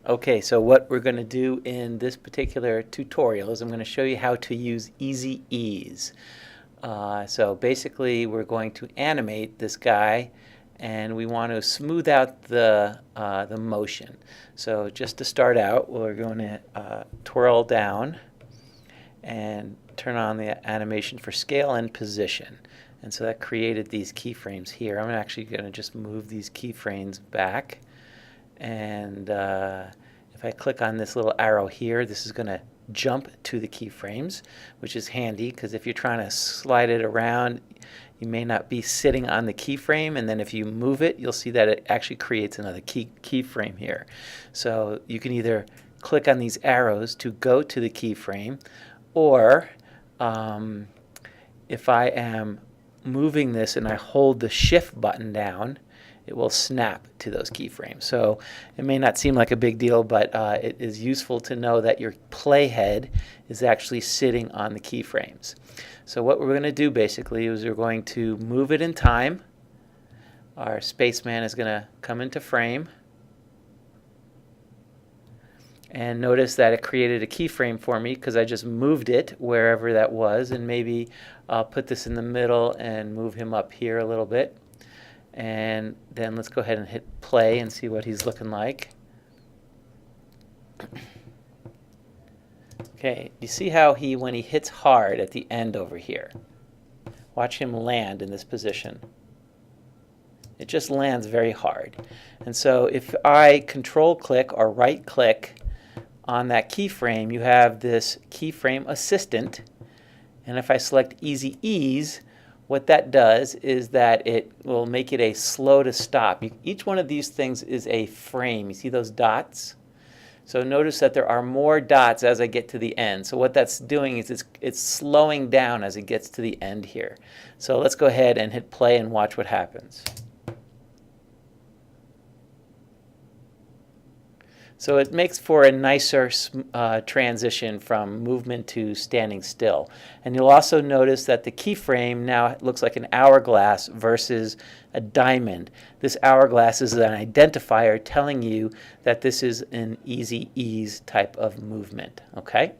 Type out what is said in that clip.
Okay, so what we're going to do in this particular tutorial is I'm going to show you how to use Easy Ease. So basically we're going to animate this guy and we want to smooth out the motion. So just to start out, we're going to twirl down and turn on the animation for scale and position. And so that created these keyframes here. I'm actually going to just move these keyframes back. And if I click on this little arrow here, this is going to jump to the keyframes, which is handy because if you're trying to slide it around, you may not be sitting on the keyframe, and then if you move it, you'll see that it actually creates another keyframe here. So you can either click on these arrows to go to the keyframe, or if I am moving this and I hold the shift button down, it will snap to those keyframes. So it may not seem like a big deal, but it is useful to know that your playhead is actually sitting on the keyframes. So what we're going to do basically is we're going to move it in time. Our spaceman is going to come into frame. And notice that it created a keyframe for me because I just moved it wherever that was. And maybe I'll put this in the middle and move him up here a little bit. And then let's go ahead and hit play and see what he's looking like. Okay, you see how when he hits hard at the end over here, watch him land in this position. It just lands very hard. And so if I control click or right click on that keyframe, you have this keyframe assistant. And if I select Easy Ease, what that does is that it will make it a slow to stop. Each one of these things is a frame. You see those dots? So notice that there are more dots as I get to the end. So what that's doing is it's slowing down as it gets to the end here. So let's go ahead and hit play and watch what happens. So it makes for a nicer transition from movement to standing still. And you'll also notice that the keyframe now looks like an hourglass versus a diamond. This hourglass is an identifier telling you that this is an Easy Ease type of movement. Okay?